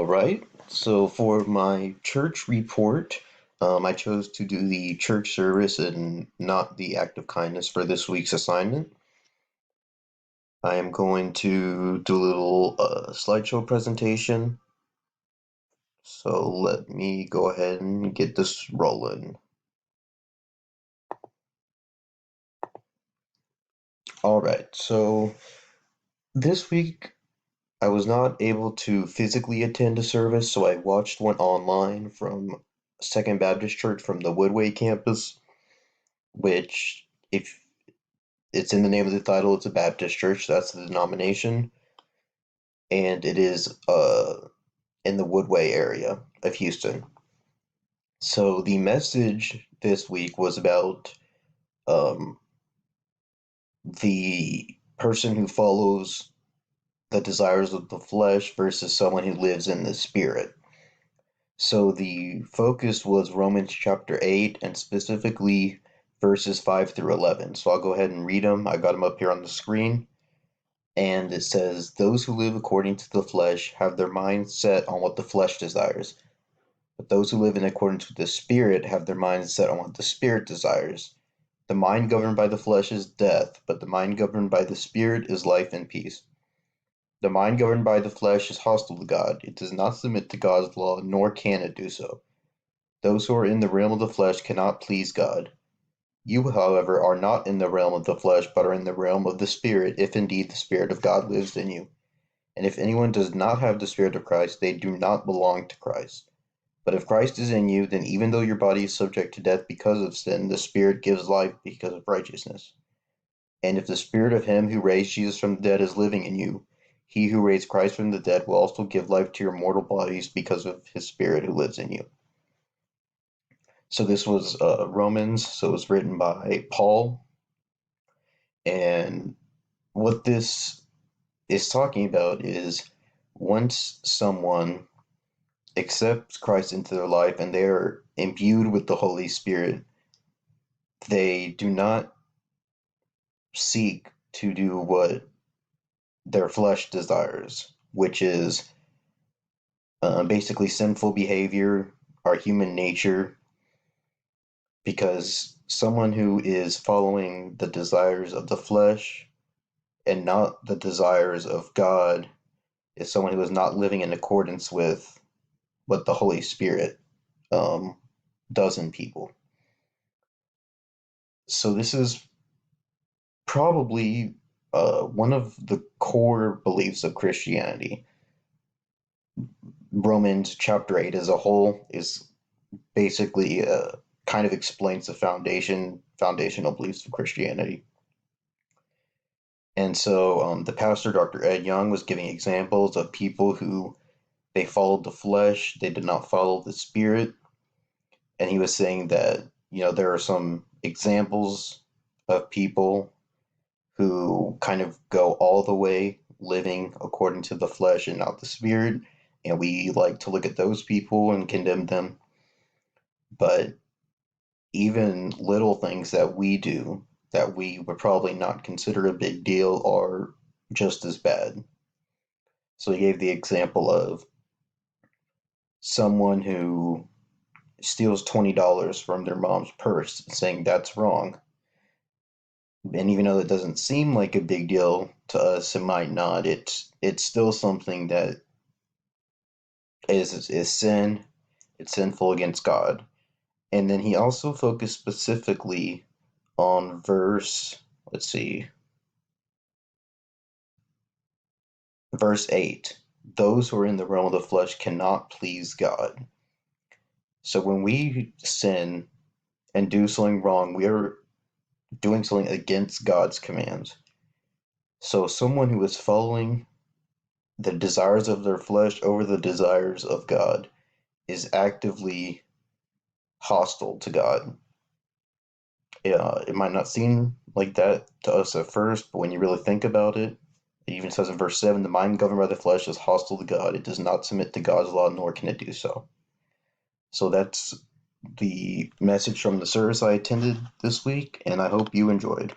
All right. So for my church report, I chose to do the church service and not the act of kindness for this week's assignment. I am going to do a little slideshow presentation. So let me go ahead and get this rolling. All right. So this week I was not able to physically attend a service, so I watched one online from Second Baptist Church from the Woodway campus, which if it's in the name of the title. It's a Baptist church. That's the denomination, and it is in the Woodway area of Houston. So the message this week was about um, the person who follows the desires of the flesh versus someone who lives in the spirit. So the focus was Romans chapter 8 and specifically verses 5 through 11. So I'll go ahead and read them. I got them up here on the screen. And it says, "Those who live according to the flesh have their mind set on what the flesh desires, but those who live in accordance with the Spirit have their minds set on what the Spirit desires. The mind governed by the flesh is death, but the mind governed by the Spirit is life and peace. The mind governed by the flesh is hostile to God. It does not submit to God's law, nor can it do so. Those who are in the realm of the flesh cannot please God. You, however, are not in the realm of the flesh, but are in the realm of the Spirit, if indeed the Spirit of God lives in you. And if anyone does not have the Spirit of Christ, they do not belong to Christ. But if Christ is in you, then even though your body is subject to death because of sin, the Spirit gives life because of righteousness. And if the Spirit of him who raised Jesus from the dead is living in you, he who raised Christ from the dead will also give life to your mortal bodies because of his Spirit who lives in you." So this was Romans, so it was written by Paul. And what this is talking about is once someone accepts Christ into their life and they are imbued with the Holy Spirit, they do not seek to do what their flesh desires, which is basically sinful behavior, our human nature, because someone who is following the desires of the flesh and not the desires of God is someone who is not living in accordance with what the Holy Spirit um, does in people. So this is probably one of the core beliefs of Christianity. Romans chapter 8 as a whole is basically kind of explains the foundational beliefs of Christianity. And so the pastor, Dr. Ed Young, was giving examples of people who they followed the flesh, they did not follow the spirit. And he was saying that, there are some examples of people who kind of go all the way living according to the flesh and not the spirit. And we like to look at those people and condemn them. But even little things that we do that we would probably not consider a big deal are just as bad. So he gave the example of someone who steals $20 from their mom's purse, saying that's wrong. And even though it doesn't seem like a big deal to us, it might not. It's still something that is sin. It's sinful against God. And then he also focused specifically on verse 8. Those who are in the realm of the flesh cannot please God. So when we sin and do something wrong, we are doing something against God's commands. So someone who is following the desires of their flesh over the desires of God is actively hostile to God. It might not seem like that to us at first, but when you really think about it, it even says in verse 7, "The mind governed by the flesh is hostile to God. It does not submit to God's law, nor can it do so." So that's the message from the service I attended this week, and I hope you enjoyed.